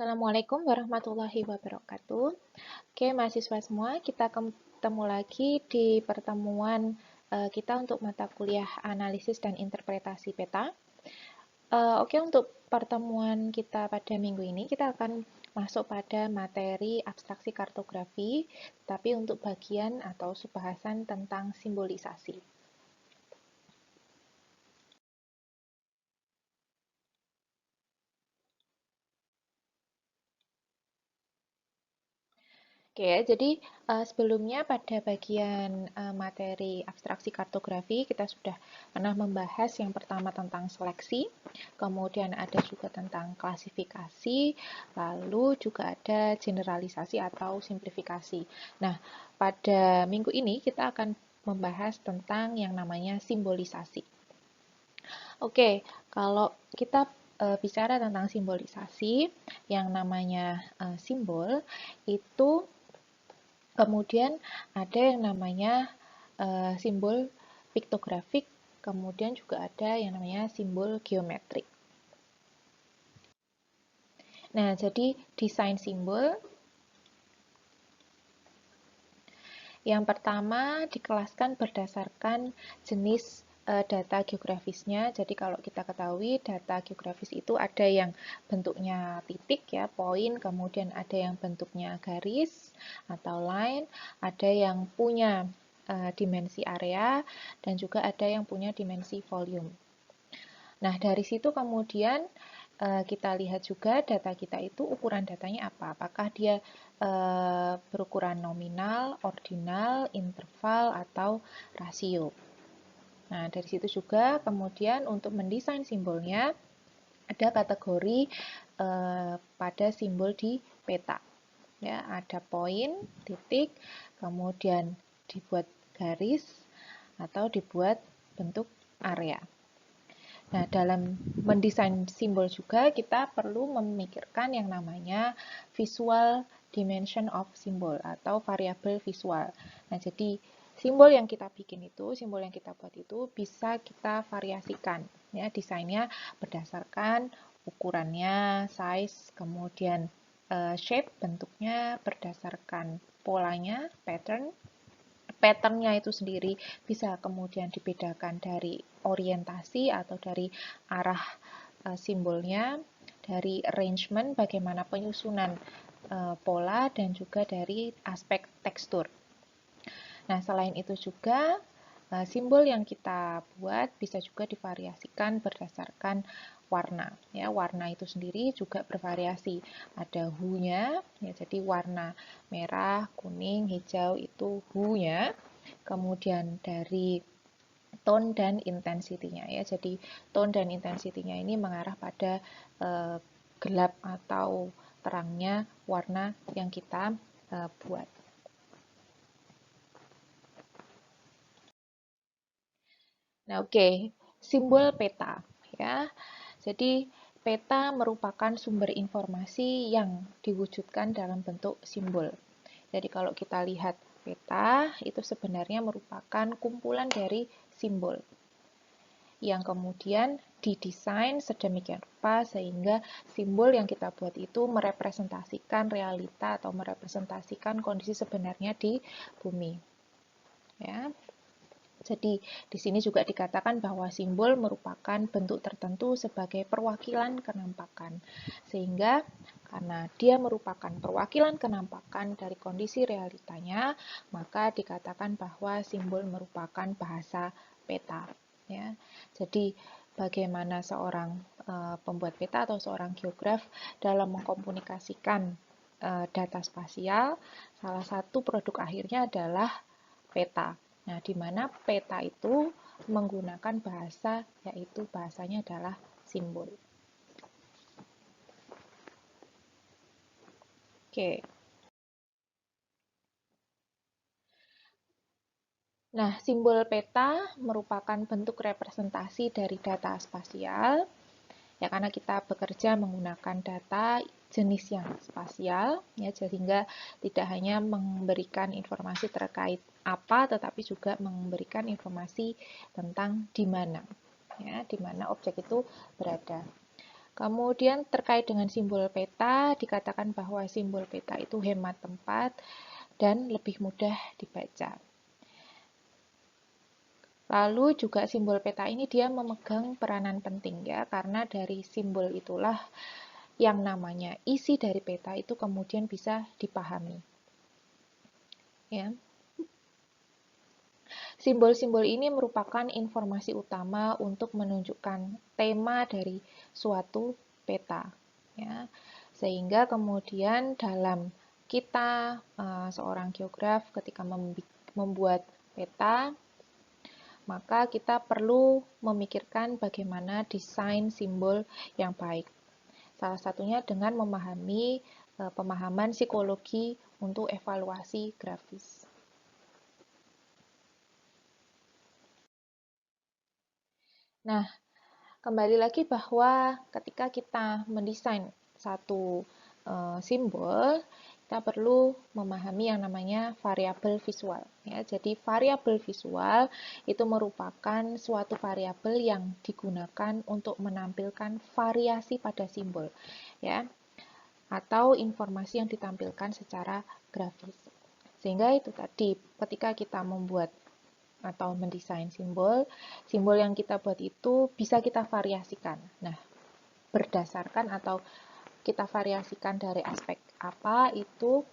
Assalamualaikum warahmatullahi wabarakatuh. Oke, mahasiswa semua, kita ketemu lagi di pertemuan kita untuk mata kuliah analisis dan interpretasi peta. Oke, untuk pertemuan kita pada minggu ini, kita akan masuk pada materi abstraksi kartografi, tapi untuk bagian atau subbahasan tentang simbolisasi. Oke, jadi sebelumnya pada bagian materi abstraksi kartografi kita sudah pernah membahas yang pertama tentang seleksi, kemudian ada juga tentang klasifikasi, lalu juga ada generalisasi atau simplifikasi. Nah, pada minggu ini kita akan membahas tentang yang namanya simbolisasi. Oke, kalau kita bicara tentang simbolisasi, yang namanya simbol itu kemudian ada yang namanya simbol piktografik, kemudian juga ada yang namanya simbol geometrik. Nah, jadi desain simbol yang pertama dikelaskan berdasarkan jenis data geografisnya. Jadi kalau kita ketahui data geografis itu ada yang bentuknya titik ya, poin, kemudian ada yang bentuknya garis atau line, ada yang punya dimensi area, dan juga ada yang punya dimensi volume. Nah, dari situ kemudian kita lihat juga data kita itu ukuran datanya apa. Apakah dia berukuran nominal, ordinal, interval, atau rasio. Nah, dari situ juga kemudian untuk mendesain simbolnya ada kategori pada simbol di peta. Ya, ada poin, titik, kemudian dibuat garis atau dibuat bentuk area. Nah, dalam mendesain simbol juga kita perlu memikirkan yang namanya visual dimension of symbol atau variabel visual. Nah, jadi simbol yang kita bikin itu, simbol yang kita buat itu bisa kita variasikan ya, desainnya berdasarkan ukurannya, size, kemudian shape bentuknya berdasarkan polanya, patternnya itu sendiri bisa kemudian dibedakan dari orientasi atau dari arah simbolnya, dari arrangement, bagaimana penyusunan pola, dan juga dari aspek tekstur. Nah, selain itu juga simbol yang kita buat bisa juga divariasikan berdasarkan warna. Ya, warna itu sendiri juga bervariasi. Ada hue-nya, ya, jadi warna merah, kuning, hijau itu hue-nya. Kemudian dari tone dan intensity-nya ya. Jadi tone dan intensity-nya ini mengarah pada gelap atau terangnya warna yang kita buat. Nah, oke, simbol peta ya. Jadi peta merupakan sumber informasi yang diwujudkan dalam bentuk simbol. Jadi kalau kita lihat peta itu sebenarnya merupakan kumpulan dari simbol yang kemudian didesain sedemikian rupa sehingga simbol yang kita buat itu merepresentasikan realita atau merepresentasikan kondisi sebenarnya di bumi. Ya. Jadi di sini juga dikatakan bahwa simbol merupakan bentuk tertentu sebagai perwakilan kenampakan. Sehingga karena dia merupakan perwakilan kenampakan dari kondisi realitanya, maka dikatakan bahwa simbol merupakan bahasa peta. Ya. Jadi bagaimana seorang pembuat peta atau seorang geograf dalam mengkomunikasikan data spasial, salah satu produk akhirnya adalah peta. Nah, di mana peta itu menggunakan bahasa, yaitu bahasanya adalah simbol. Oke. Nah, simbol peta merupakan bentuk representasi dari data spasial, ya karena kita bekerja menggunakan data jenis yang spasial, ya sehingga tidak hanya memberikan informasi terkait apa, tetapi juga memberikan informasi tentang di mana, ya di mana objek itu berada. Kemudian terkait dengan simbol peta, dikatakan bahwa simbol peta itu hemat tempat dan lebih mudah dibaca. Lalu juga simbol peta ini dia memegang peranan penting ya, karena dari simbol itulah yang namanya isi dari peta itu kemudian bisa dipahami. Ya. Simbol-simbol ini merupakan informasi utama untuk menunjukkan tema dari suatu peta. Ya. Sehingga kemudian dalam kita seorang geograf ketika membuat peta, maka kita perlu memikirkan bagaimana desain simbol yang baik. Salah satunya dengan memahami pemahaman psikologi untuk evaluasi grafis. Nah, kembali lagi bahwa ketika kita mendesain satu simbol, kita perlu memahami yang namanya variabel visual. Ya, jadi variabel visual itu merupakan suatu variabel yang digunakan untuk menampilkan variasi pada simbol, ya, atau informasi yang ditampilkan secara grafis. Sehingga itu tadi, ketika kita membuat atau mendesain simbol, simbol yang kita buat itu bisa kita variasikan. Nah, berdasarkan atau kita variasikan dari aspek apa itu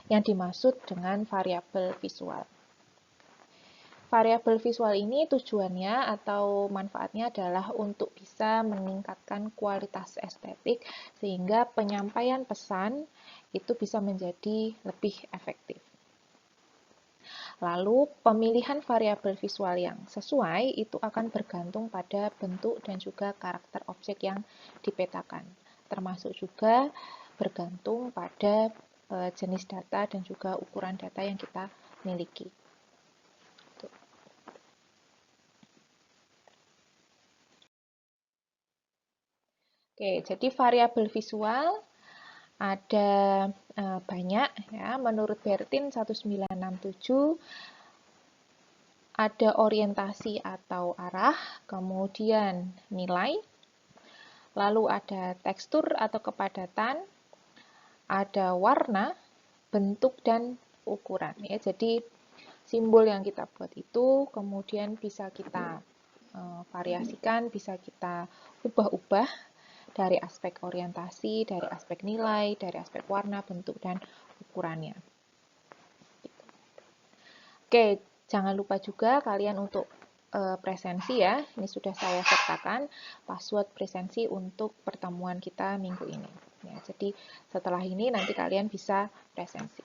yang dimaksud dengan variabel visual. Variabel visual ini tujuannya atau manfaatnya adalah untuk bisa meningkatkan kualitas estetik sehingga penyampaian pesan itu bisa menjadi lebih efektif. Lalu pemilihan variabel visual yang sesuai itu akan bergantung pada bentuk dan juga karakter objek yang dipetakan. Termasuk juga bergantung pada jenis data dan juga ukuran data yang kita miliki. Oke, jadi variabel visual ada banyak ya. Menurut Bertin 1967 ada orientasi atau arah, kemudian nilai, lalu ada tekstur atau kepadatan, ada warna, bentuk, dan ukuran. Ya, jadi simbol yang kita buat itu kemudian bisa kita variasikan, bisa kita ubah-ubah dari aspek orientasi, dari aspek nilai, dari aspek warna, bentuk, dan ukurannya. Oke, jangan lupa juga kalian untuk presensi ya. Ini sudah saya sertakan password presensi untuk pertemuan kita minggu ini. Ya, jadi setelah ini nanti kalian bisa presensi.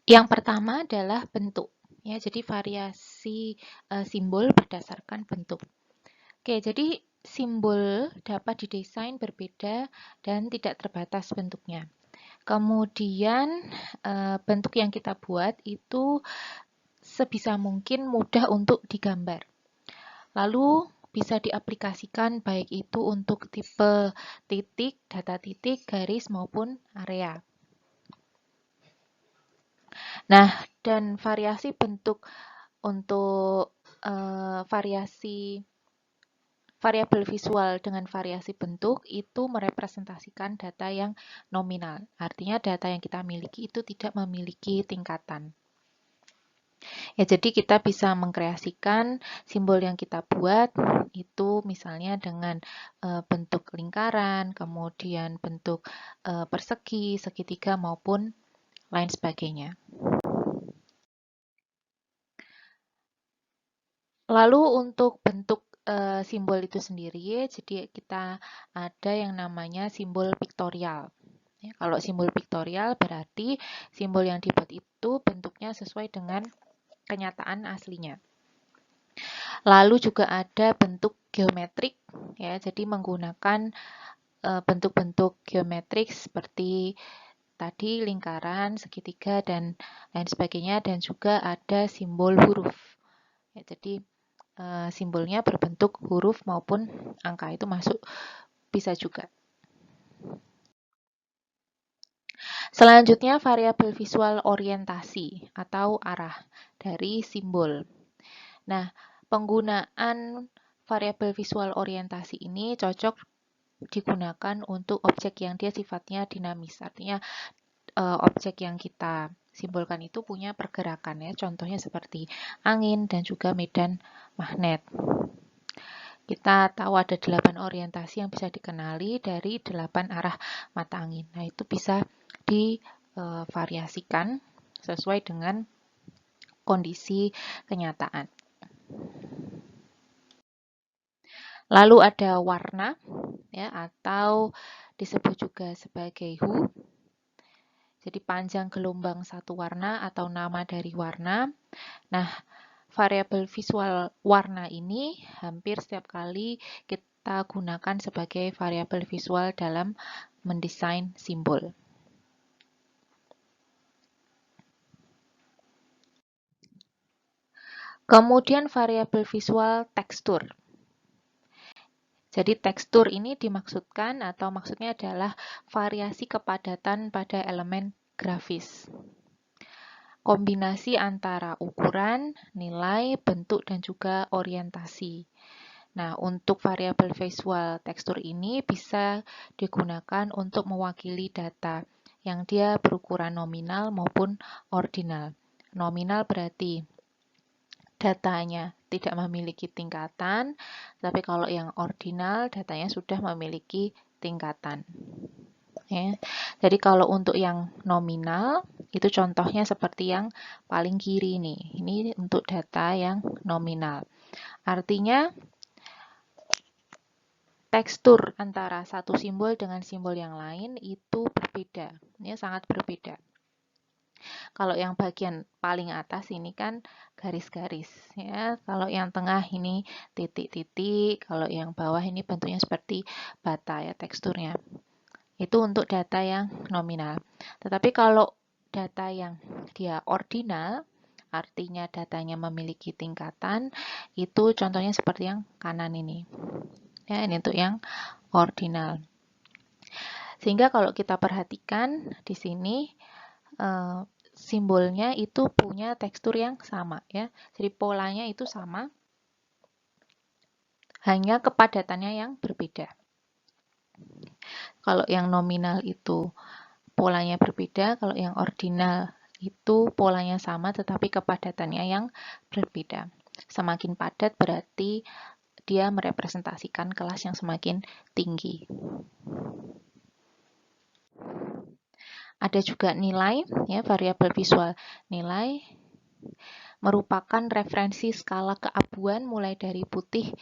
Yang pertama adalah bentuk. Ya, jadi variasi simbol berdasarkan bentuk. Oke, jadi simbol dapat didesain berbeda dan tidak terbatas bentuknya. Kemudian bentuk yang kita buat itu sebisa mungkin mudah untuk digambar. Lalu bisa diaplikasikan baik itu untuk tipe titik, data titik, garis maupun area. Nah, dan variasi bentuk untuk variabel visual dengan variasi bentuk itu merepresentasikan data yang nominal. Artinya data yang kita miliki itu tidak memiliki tingkatan. Ya, jadi kita bisa mengkreasikan simbol yang kita buat itu misalnya dengan bentuk lingkaran, kemudian bentuk persegi, segitiga maupun lain sebagainya. Lalu untuk bentuk simbol itu sendiri, jadi kita ada yang namanya simbol piktorial. Ya, kalau simbol piktorial berarti simbol yang dibuat itu bentuknya sesuai dengan kenyataan aslinya. Lalu juga ada bentuk geometrik, ya, jadi menggunakan bentuk-bentuk geometrik seperti tadi lingkaran, segitiga, dan lain sebagainya, dan juga ada simbol huruf. Ya, jadi simbolnya berbentuk huruf maupun angka itu masuk bisa juga. Selanjutnya variabel visual orientasi atau arah dari simbol. Nah, penggunaan variabel visual orientasi ini cocok digunakan untuk objek yang dia sifatnya dinamis. Artinya objek yang kita simbolkan itu punya pergerakan ya. Contohnya seperti angin dan juga medan magnet. Kita tahu ada 8 orientasi yang bisa dikenali dari 8 arah mata angin. Nah, itu bisa divariasikan sesuai dengan kondisi kenyataan. Lalu ada warna ya, atau disebut juga sebagai hue. Jadi panjang gelombang satu warna atau nama dari warna. Nah, variabel visual warna ini hampir setiap kali kita gunakan sebagai variabel visual dalam mendesain simbol. Kemudian variabel visual tekstur. Jadi tekstur ini dimaksudkan atau maksudnya adalah variasi kepadatan pada elemen grafis. Kombinasi antara ukuran, nilai, bentuk, dan juga orientasi. Nah, untuk variabel visual tekstur ini bisa digunakan untuk mewakili data yang dia berukuran nominal maupun ordinal. Nominal berarti datanya tidak memiliki tingkatan, tapi kalau yang ordinal datanya sudah memiliki tingkatan. Ya. Jadi kalau untuk yang nominal, itu contohnya seperti yang paling kiri nih. Ini untuk data yang nominal. Artinya, tekstur antara satu simbol dengan simbol yang lain itu berbeda. Ini sangat berbeda. Kalau yang bagian paling atas ini kan garis-garis ya. Kalau yang tengah ini titik-titik, kalau yang bawah ini bentuknya seperti bata ya teksturnya. Itu untuk data yang nominal. Tetapi kalau data yang dia ordinal, artinya datanya memiliki tingkatan, itu contohnya seperti yang kanan ini. Ya, ini untuk yang ordinal. Sehingga kalau kita perhatikan di sini simbolnya itu punya tekstur yang sama ya. Jadi polanya itu sama, hanya kepadatannya yang berbeda. Kalau yang nominal itu polanya berbeda, kalau yang ordinal itu polanya sama tetapi kepadatannya yang berbeda. Semakin padat berarti dia merepresentasikan kelas yang semakin tinggi. Ada juga nilai, ya, variabel visual nilai merupakan referensi skala keabuan mulai dari putih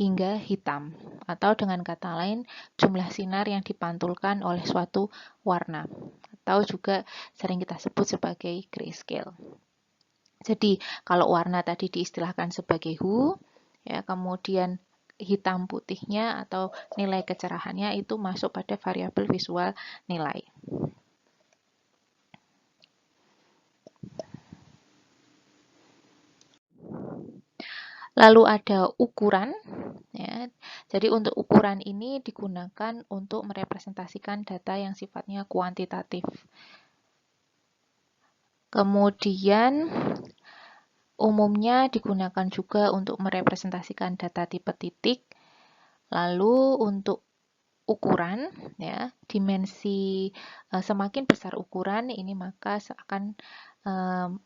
hingga hitam, atau dengan kata lain jumlah sinar yang dipantulkan oleh suatu warna, atau juga sering kita sebut sebagai grayscale. Jadi kalau warna tadi diistilahkan sebagai hue, ya, kemudian hitam putihnya atau nilai kecerahannya itu masuk pada variabel visual nilai. Lalu ada ukuran, ya. Jadi untuk ukuran ini digunakan untuk merepresentasikan data yang sifatnya kuantitatif. Kemudian umumnya digunakan juga untuk merepresentasikan data tipe titik. Lalu untuk ukuran, ya, dimensi semakin besar ukuran ini maka akan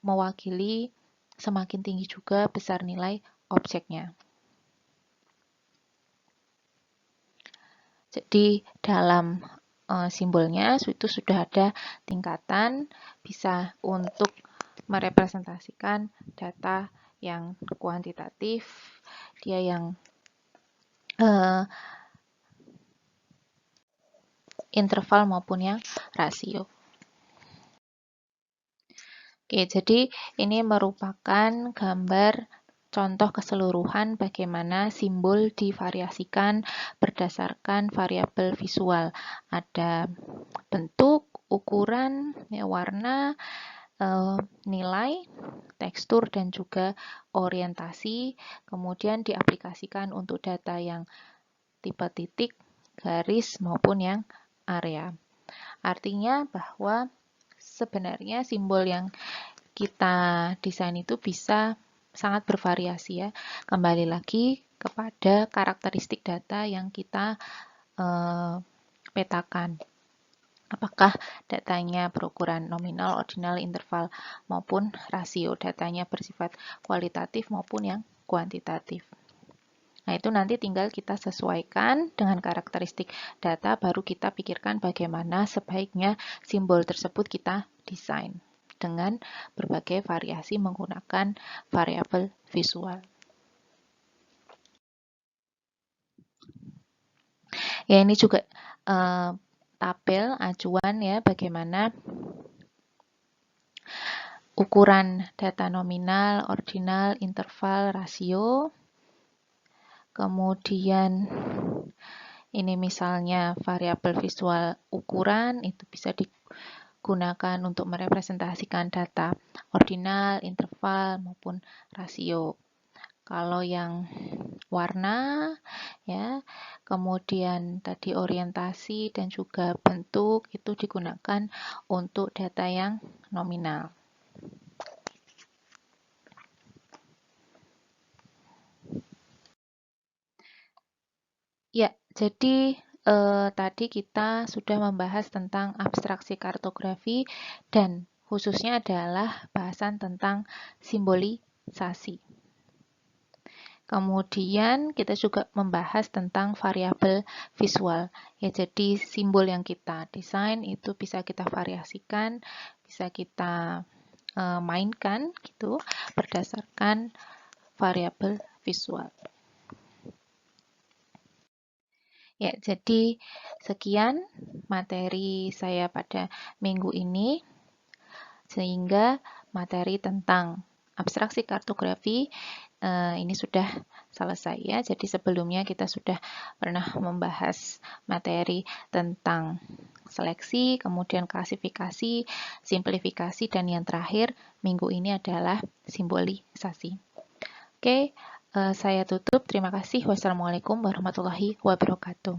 mewakili semakin tinggi juga besar nilai objeknya. Jadi dalam simbolnya itu sudah ada tingkatan, bisa untuk merepresentasikan data yang kuantitatif, dia yang interval maupun yang rasio. Oke, jadi ini merupakan gambar contoh keseluruhan bagaimana simbol divariasikan berdasarkan variabel visual. Ada bentuk, ukuran, ya, warna, nilai, tekstur, dan juga orientasi. Kemudian diaplikasikan untuk data yang tipe titik, garis, maupun yang area. Artinya bahwa sebenarnya simbol yang kita desain itu bisa sangat bervariasi ya. Kembali lagi kepada karakteristik data yang kita petakan. Apakah datanya berukuran nominal, ordinal, interval, maupun rasio. Datanya bersifat kualitatif maupun yang kuantitatif. Nah, itu nanti tinggal kita sesuaikan dengan karakteristik data, baru kita pikirkan bagaimana sebaiknya simbol tersebut kita desain dengan berbagai variasi menggunakan variabel visual. Ya, ini juga tabel acuan ya, bagaimana ukuran data nominal, ordinal, interval, rasio. Kemudian ini misalnya variabel visual ukuran, itu bisa digunakan untuk merepresentasikan data ordinal, interval, maupun rasio. Kalau yang warna, ya, kemudian tadi orientasi dan juga bentuk itu digunakan untuk data yang nominal. Ya, jadi tadi kita sudah membahas tentang abstraksi kartografi dan khususnya adalah bahasan tentang simbolisasi. Kemudian kita juga membahas tentang variabel visual. Ya, jadi simbol yang kita desain itu bisa kita variasikan, bisa kita mainkan gitu berdasarkan variabel visual. Ya, jadi sekian materi saya pada minggu ini, sehingga materi tentang abstraksi kartografi ini sudah selesai ya. Jadi sebelumnya kita sudah pernah membahas materi tentang seleksi, kemudian klasifikasi, simplifikasi, dan yang terakhir minggu ini adalah simbolisasi. Oke, saya tutup. Terima kasih. Wassalamualaikum warahmatullahi wabarakatuh.